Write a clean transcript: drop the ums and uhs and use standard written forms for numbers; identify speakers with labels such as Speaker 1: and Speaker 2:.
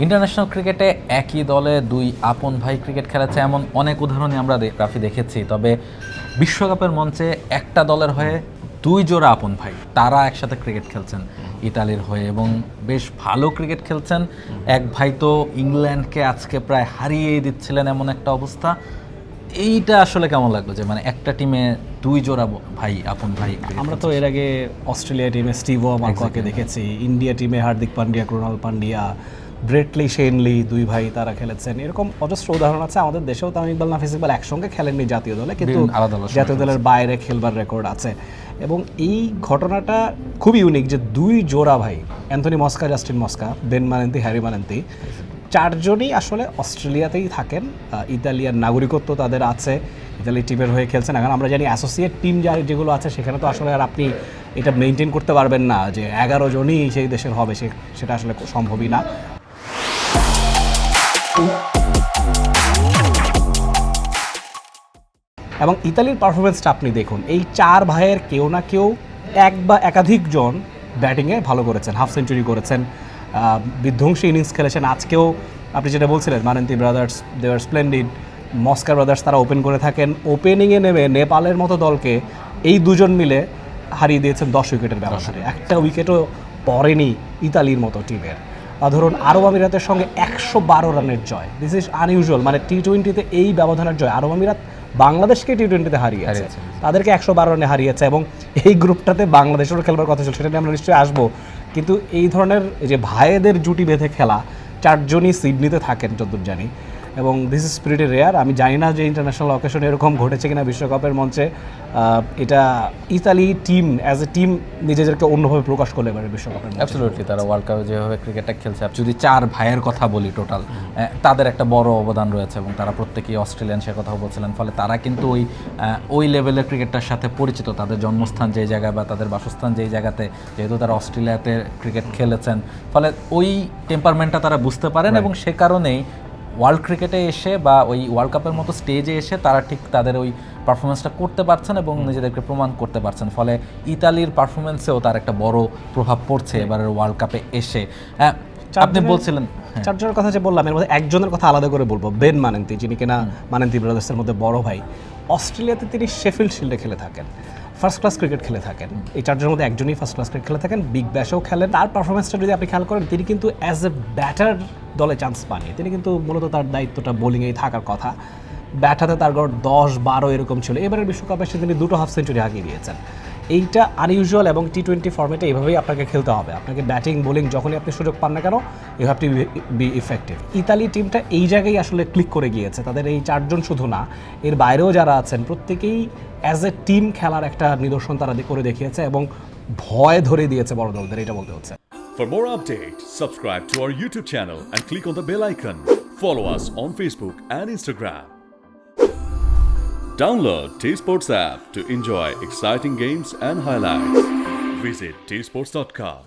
Speaker 1: International ক্রিকেটে একই দলে দুই আপন ভাই ক্রিকেট খেলেছে এমন অনেক উদাহরণই আমরা রাফি দেখেছি। তবে বিশ্বকাপের মঞ্চে একটা দলের হয়ে দুই জোড়া আপন ভাই তারা একসাথে ক্রিকেট খেলছেন ইতালির হয়ে এবং বেশ ভালো ক্রিকেট খেলছেন। এক ভাই তো ইংল্যান্ডকে আজকে প্রায় হারিয়েই দিচ্ছিলেন এমন একটা অবস্থা। এইটা আসলে কেমন লাগলো যে মানে একটা টিমে দুই জোড়া ভাই আপন ভাই?
Speaker 2: আমরা তো এর আগে অস্ট্রেলিয়া টিমে স্টিভো মার্কোকে দেখেছি, ইন্ডিয়া টিমে হার্দিক পান্ডিয়া, ক্রুনাল পান্ডিয়া, ব্রেটলি শেনলি দুই ভাই তারা খেলেছেন। এরকম অজস্র উদাহরণ আছে। আমাদের দেশেও তামিম ইকবাল, নাফিস ইকবাল একসঙ্গে খেলেননি জাতীয় দলে, কিন্তু জাতীয় দলের বাইরে খেলবার রেকর্ড আছে। এবং এই ঘটনাটা খুবই ইউনিক যে দুই জোড়া ভাই, অ্যান্থনি মস্কা, জাস্টিন মস্কা, বেন মানেন্তি, হ্যারি মানেন্তি, চারজনই আসলে অস্ট্রেলিয়াতেই থাকেন। ইতালিয়ান নাগরিকত্ব তাদের আছে, ইতালি টিমের হয়ে খেলছেন। এখন আমরা জানি অ্যাসোসিয়েট টিম যেগুলো আছে সেখানে তো আসলে আর আপনি এটা মেনটেন করতে পারবেন না যে 11 জনই সেই দেশের হবে, সেটা আসলে সম্ভবই না। এবং ইতালির পারফরমেন্সটা আপনি দেখুন, এই চার ভাইয়ের কেউ না কেউ এক বা একাধিক জন ব্যাটিংয়ে ভালো করেছেন, হাফ সেঞ্চুরি করেছেন, বিধ্বংসী ইনিংস খেলেছেন। আজকেও আপনি যেটা বলছিলেন, মানেন্তি ব্রাদার্স দে আর স্প্লেন্ডিড, মস্কা ব্রাদার্স তারা ওপেন করে থাকেন। ওপেনিংয়ে নেমে নেপালের মতো দলকে এই দুজন মিলে হারিয়ে দিয়েছেন 10 উইকেটের ব্যবধানে। একটা উইকেটও পড়েনি ইতালির মতো টিমের। ধরুন আরব আমিরাতের সঙ্গে 112 রানের জয়, দিস ইজ আনইউজুয়াল। মানে টি-20-তে এই ব্যবধানের জয়। আরব আমিরাত বাংলাদেশকে টি-20-তে হারিয়েছে, তাদেরকে 112 রানে হারিয়েছে। এবং এই গ্রুপটাতে বাংলাদেশেরও খেলবার কথা ছিল, সেটা নিয়ে আমরা নিশ্চয়ই আসবো। কিন্তু এই ধরনের যে ভাইয়েদের জুটি বেঁধে খেলা, চারজনই সিডনিতে থাকেন যতদূর জানি, এবং দিস ইজ প্রিটি রেয়ার। আমি জানি না যে ইন্টারন্যাশনাল অকেশনে এরকম ঘটেছে কিনা বিশ্বকাপের মঞ্চে। এটা Italy team as a team নিজেদেরকে অন্যভাবে প্রকাশ করলে এবারে বিশ্বকাপের মঞ্চে।
Speaker 1: অ্যাবসলিউটলি, তারা ওয়ার্ল্ড কাপে যেভাবে ক্রিকেটটা খেলছে, যদি চার ভাইয়ের কথা বলি টোটাল, তাদের একটা বড় অবদান রয়েছে এবং তারা প্রত্যেকেই অস্ট্রেলিয়ান, সে কথাও বলছিলেন। ফলে তারা কিন্তু ওই লেভেলের ক্রিকেটটার সাথে পরিচিত। তাদের জন্মস্থান যেই জায়গায় বা তাদের বাসস্থান যেই জায়গাতে, যেহেতু তারা অস্ট্রেলিয়াতে ক্রিকেট খেলেছেন, ফলে ওই টেম্পারমেন্টটা তারা বুঝতে পারেন এবং সে কারণেই ওয়ার্ল্ড ক্রিকেটে এসে বা ওই ওয়ার্ল্ড কাপের মতো স্টেজে এসে তারা ঠিক তাদের ওই পারফরমেন্সটা করতে পারছেন এবং নিজেদেরকে প্রমাণ করতে পারছেন। ফলে ইতালির পারফরমেন্সেও তার একটা বড় প্রভাব পড়ছে এবারের ওয়ার্ল্ড কাপে এসে। আপনি বলছিলেন
Speaker 2: চারজনের কথা যে বললাম, এর মধ্যে একজনের কথা আলাদা করে বলবো, বেন মানেন্তি, যিনি কিনা মানেন্তি ব্রাদার্সের মধ্যে বড় ভাই। অস্ট্রেলিয়াতে তিনি শেফিল্ড শিল্ডে খেলে থাকেন, ফার্স্ট ক্লাস ক্রিকেট খেলে থাকেন। এই চারজনের মধ্যে একজনই ফার্স্ট ক্লাস ক্রিকেট খেলে থাকেন, বিগ ব্যাশেও খেলেন। তার পারফরমেন্সটা যদি আপনি খেয়াল করেন, তিনি কিন্তু অ্যাজ এ ব্যাটার দলে চান্স পাননি। তিনি কিন্তু মূলত তার দায়িত্বটা বোলিংয়েই থাকার কথা। ব্যাট হাতে তার গড় 10-12 এরকম ছিল। এবারের বিশ্বকাপে এসে তিনি 2টো হাফ সেঞ্চুরি হাঁকিয়ে দিয়েছেন। এইটা আনইউজুয়াল এবং টি-20 ফর্মেটে এইভাবেই আপনাকে খেলতে হবে। আপনাকে ব্যাটিং বোলিং যখনই আপনি সুযোগ পান না কেন, you have to be effective. Italy টিমটা এই জায়গায় আসলে ক্লিক করে গিয়েছে। তাদের এই চারজন শুধু না, এর বাইরেও যারা আছেন প্রত্যেকেই অ্যাজ এ টিম খেলার একটা নিদর্শন তারা করে দেখিয়েছে এবং ভয় ধরে দিয়েছে বড় দলদের, এটা বলতে হচ্ছে।
Speaker 3: For more updates, subscribe to our YouTube channel and click on the bell icon. Follow us on Facebook and Instagram. Download T-Sports app to enjoy exciting games and highlights. Visit tsports.com.